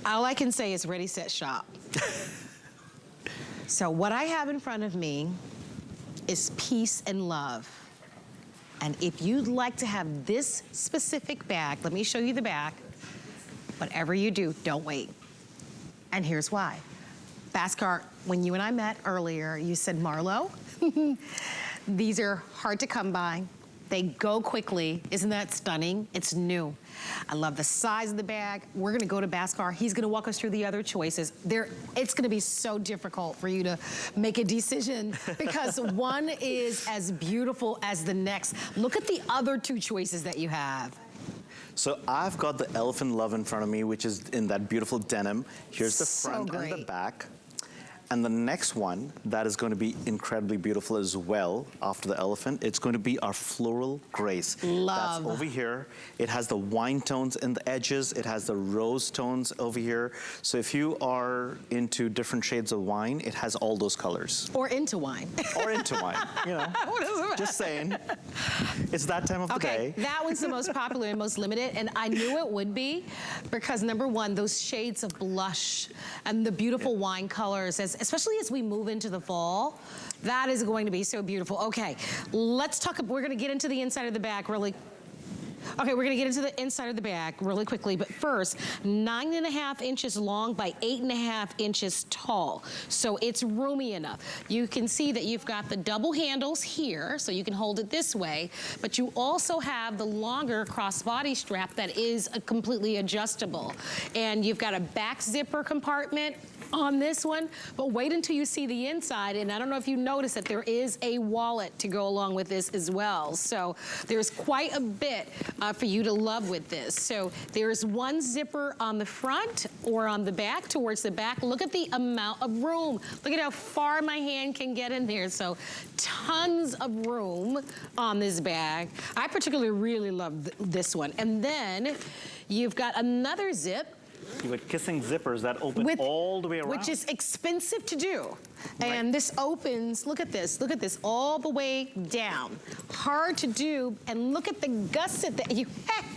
All I can say is ready, set, shop. So what I have in front of me is peace and love. And if you'd like to have this specific bag, let me show you the bag. Whatever you do, don't wait. And here's why. Bhaskar, when you and I met earlier, you said, Marlo, these are hard to come by. They go quickly. Isn't that stunning? It's new. I love the size of the bag. We're gonna go to Bhaskar. He's gonna walk us through the other choices. It's gonna be so difficult for you to make a decision because one is as beautiful as the next. Look at the other two choices that you have. So I've got the Elephant Love in front of me, which is in that beautiful denim. Here's the front and the back. And the next one that is going to be incredibly beautiful as well after the elephant, it's going to be our floral grace. Love. That's over here. It has the wine tones in the edges. It has the rose tones over here. So if you are into different shades of wine, it has all those colors. Or into wine. Or into wine, you know. Just saying. It's that time of the day. That one's the most popular and most limited, and I knew it would be because number one, those shades of blush and the beautiful wine colors, especially as we move into the fall, that is going to be so beautiful. Okay, let's talk, we're gonna get into the inside of the bag really. Okay, we're gonna get into the inside of the bag really quickly, but first, 9.5 inches long by 8.5 inches tall. So it's roomy enough. You can see that you've got the double handles here, so you can hold it this way, but you also have the longer crossbody strap that is completely adjustable. And you've got a back zipper compartment on this one, but wait until you see the inside, and I don't know if you noticed that there is a wallet to go along with this as well. So there's quite a bit for you to love with this. So there's one zipper on the front or on the back, towards the back. Look at the amount of room. Look at how far my hand can get in there. So tons of room on this bag. I particularly really love this one. And then you've got another zip. You got kissing zippers that open all the way around. Which is expensive to do. Right. And this opens, look at this, all the way down. Hard to do, and look at the gusset that you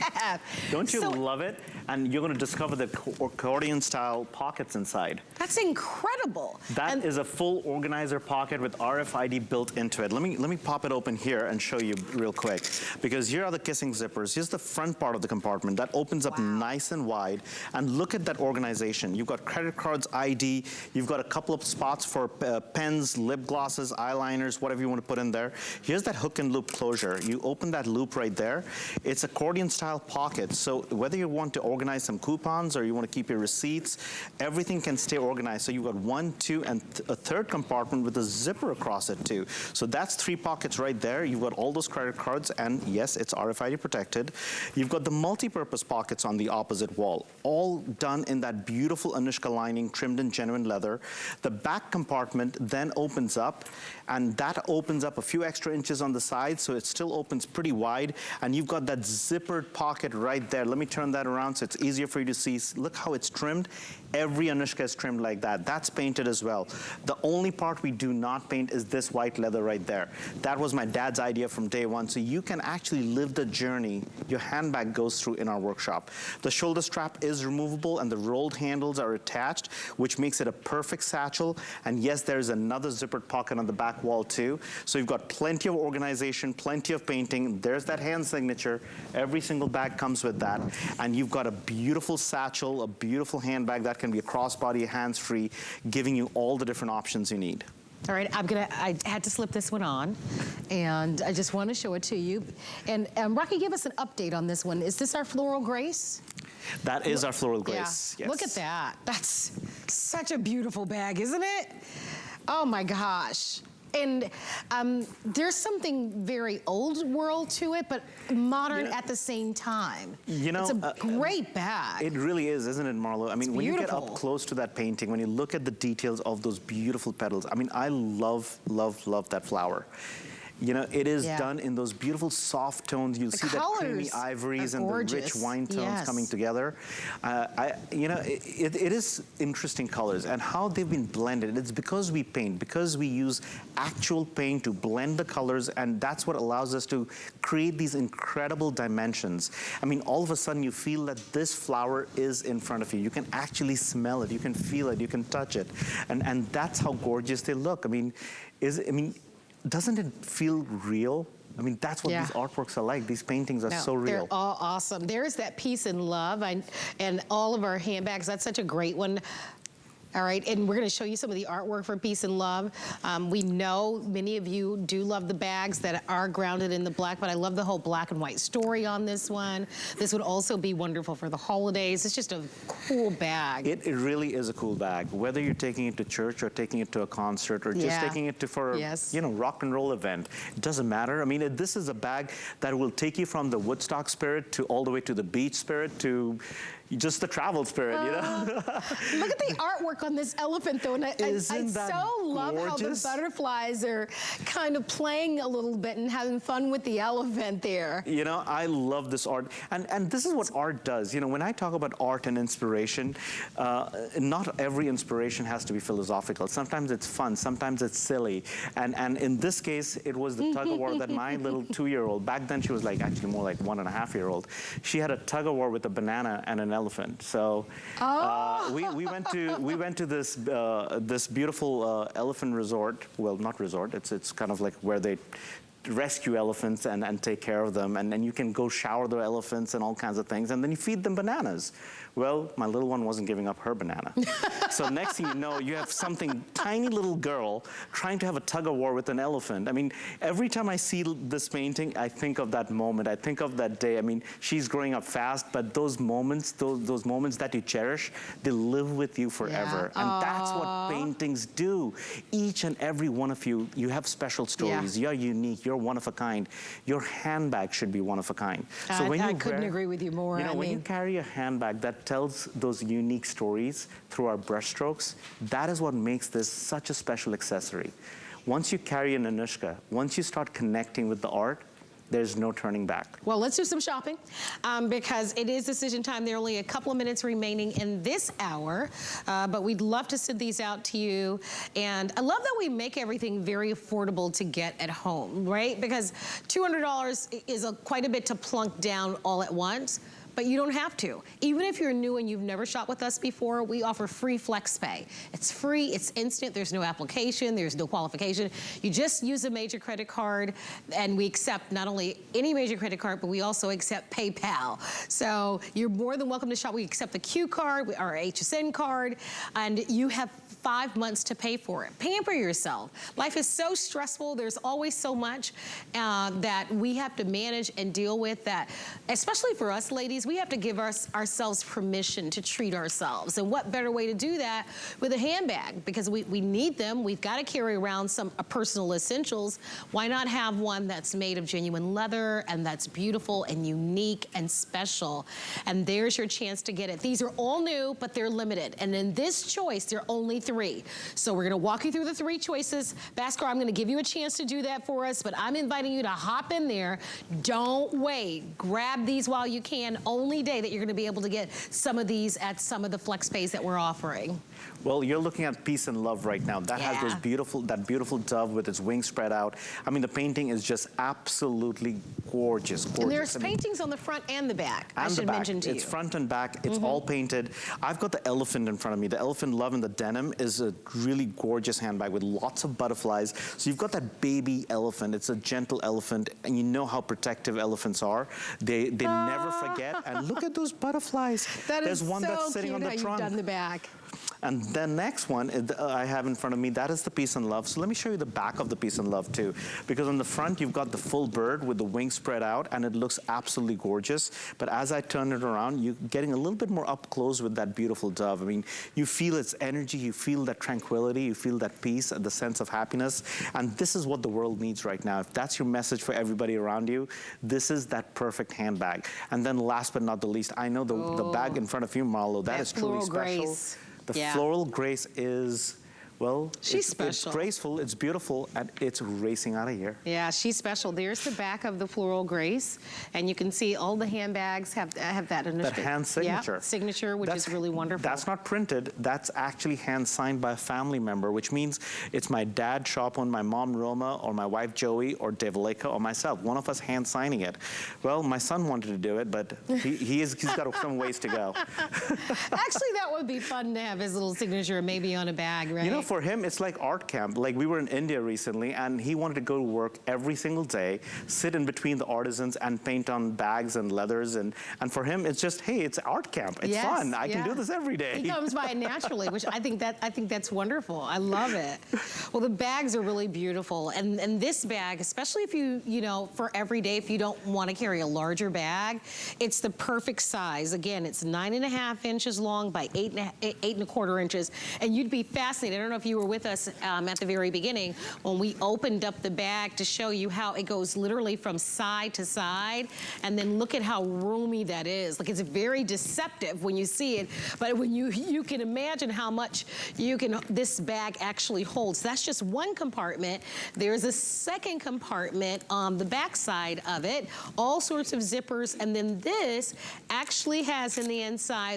have. Don't you love it? And you're gonna discover the accordion style pockets inside. That's incredible. That is a full organizer pocket with RFID built into it. Let me pop it open here and show you real quick. Because here are the kissing zippers. Here's the front part of the compartment that opens up nice and wide. And look at that organization. You've got credit cards, ID, you've got a couple of spots for pens, lip glosses, eyeliners, whatever you want to put in there. Here's that hook and loop closure. You open that loop right there. It's accordion style pocket. So whether you want to organize some coupons or you want to keep your receipts, everything can stay organized. So you've got one, two, and a third compartment with a zipper across it too. So that's 3 pockets right there. You've got all those credit cards, and yes, it's RFID protected. You've got the multi-purpose pockets on the opposite wall, all done in that beautiful Anuschka lining trimmed in genuine leather. The back compartment then opens up, and that opens up a few extra inches on the side, so it still opens pretty wide, and you've got that zippered pocket right there. Let me turn that around so it's easier for you to see. Look how it's trimmed. Every Anuschka is trimmed like that. That's painted as well. The only part we do not paint is this white leather right there. That was my dad's idea from day one, so you can actually live the journey your handbag goes through in our workshop. The shoulder strap is removable and the rolled handles are attached, which makes it a perfect satchel. And yes, there's another zippered pocket on the back wall too. So you've got plenty of organization, plenty of painting. There's that hand signature. Every single bag comes with that. And you've got a beautiful satchel, a beautiful handbag that can be a crossbody, hands-free, giving you all the different options you need. All right, I had to slip this one on, and I just want to show it to you. And Rocky, give us an update on this one. Is this our Floral Grace? That is our Floral Grace, yes. Look at that. That's such a beautiful bag, isn't it? Oh my gosh. And there's something very old world to it, but modern at the same time. You know, it's a great bag. It really is, isn't it, Marlo? I mean, when you get up close to that painting, when you look at the details of those beautiful petals, I mean, I love, love, love that flower. You know, it is done in those beautiful soft tones. You'll see that creamy ivories and the rich wine tones coming together. You know, it is interesting colors and how they've been blended. It's because we paint, because we use actual paint to blend the colors, and that's what allows us to create these incredible dimensions. I mean, all of a sudden you feel that this flower is in front of you. You can actually smell it, you can feel it, you can touch it. And that's how gorgeous they look. I mean, doesn't it feel real? I mean, that's what these artworks are like. These paintings are so real. They're all awesome. There's that peace and love, and all of our handbags. That's such a great one. All right, and we're gonna show you some of the artwork for Peace and Love. We know many of you do love the bags that are grounded in the black, but I love the whole black and white story on this one. This would also be wonderful for the holidays. It's just a cool bag. It really is a cool bag. Whether you're taking it to church or taking it to a concert or just taking it to for you know, rock and roll event, it doesn't matter. I mean, this is a bag that will take you from the Woodstock spirit to all the way to the beach spirit to just the travel spirit, you know? Look at the artwork on this elephant, though, and I so love how the butterflies are kind of playing a little bit and having fun with the elephant there. You know, I love this art, and this is what art does. You know, when I talk about art and inspiration, not every inspiration has to be philosophical. Sometimes it's fun, sometimes it's silly, and in this case, it was the tug-of-war that my little 2-year-old, back then she was like actually more like 1.5-year-old, she had a tug-of-war with a banana and an elephant. So we went to this this beautiful elephant resort. Well, not resort. It's kind of like where they rescue elephants and take care of them, and then you can go shower the elephants and all kinds of things, and then you feed them bananas. Well, my little one wasn't giving up her banana. So next thing you know, you have something, tiny little girl trying to have a tug-of-war with an elephant. I mean, every time I see this painting, I think of that moment. I think of that day. I mean, she's growing up fast, but those moments, those moments that you cherish, they live with you forever. And that's what paintings do. Each and every one of you, you have special stories. You're unique. You're one of a kind. Your handbag should be one of a kind. So when I couldn't agree with you more. You know, when you carry a handbag that tells those unique stories through our brushstrokes, that is what makes this such a special accessory. Once you carry an Anuschka, once you start connecting with the art, there's no turning back. Well, let's do some shopping because it is decision time. There are only a couple of minutes remaining in this hour, but we'd love to send these out to you. And I love that we make everything very affordable to get at home, right? Because $200 is quite a bit to plunk down all at once. But you don't have to. Even if you're new and you've never shopped with us before, we offer free flex pay. It's free, it's instant, there's no application, there's no qualification. You just use a major credit card, and we accept not only any major credit card, but we also accept PayPal. So you're more than welcome to shop. We accept the Q card, our HSN card, and you have 5 months to pay for it. Pamper yourself. Life is so stressful. There's always so much that we have to manage and deal with that, especially for us ladies. We have to give ourselves permission to treat ourselves. And what better way to do that with a handbag? Because we need them. We've got to carry around some personal essentials. Why not have one that's made of genuine leather and that's beautiful and unique and special? And there's your chance to get it. These are all new, but they're limited. And in this choice, there are only 3. So we're going to walk you through the 3 choices. Bhaskar, I'm going to give you a chance to do that for us, but I'm inviting you to hop in there. Don't wait. Grab these while you can. Only day that you're going to be able to get some of these at some of the flex pays that we're offering. Well, you're looking at Peace and Love right now. That has those that beautiful dove with its wings spread out. I mean, the painting is just absolutely gorgeous. And there's paintings on the front and the back. I should mention to you. It's front and back. It's all painted. I've got the elephant in front of me. The elephant love in the denim is a really gorgeous handbag with lots of butterflies. So you've got that baby elephant. It's a gentle elephant, and you know how protective elephants are. They never forget. And look at those butterflies. There's one that's sitting on the trunk. You've done the back. And the next one I have in front of me, that is the Peace and Love. So let me show you the back of the Peace and Love too. Because on the front, you've got the full bird with the wings spread out, and it looks absolutely gorgeous. But as I turn it around, you're getting a little bit more up close with that beautiful dove. I mean, you feel its energy, you feel that tranquility, you feel that peace, the sense of happiness. And this is what the world needs right now. If that's your message for everybody around you, this is that perfect handbag. And then last but not the least, I know the bag in front of you, Marlo, that is truly special. The floral grace is, Well, She's it's special. graceful, it's beautiful, and it's racing out of here. Yeah, she's special. There's the back of the Floral Grace, and you can see all the handbags have that Anuschka. That hand signature. Yeah, signature, which is really wonderful. That's not printed. That's actually hand signed by a family member, which means it's my dad, Shopon, my mom, Roma, or my wife, Joey, or Devaleka, or myself. One of us hand signing it. Well, my son wanted to do it, but he's got some ways to go. Actually, that would be fun to have his little signature maybe on a bag, right? You know, for him, it's like art camp. Like, we were in India recently, and he wanted to go to work every single day, sit in between the artisans and paint on bags and leathers. And for him, it's just, hey, it's art camp. It's Yes, fun. I can yeah. do this every day. He comes by it naturally, which I think that's wonderful. I love it. Well, the bags are really beautiful, and this bag, especially if you know, for every day, if you don't want to carry a larger bag, it's the perfect size. Again, it's 9.5 inches long by 8.25 inches, and you'd be fascinated. I don't know if you were with us at the very beginning when we opened up the bag to show you how it goes literally from side to side, and then look at how roomy that is. Like, it's very deceptive when you see it, but when you can imagine how much this bag actually holds. That's just one compartment. There's a second compartment on the back side of it, all sorts of zippers, and then this actually has in the inside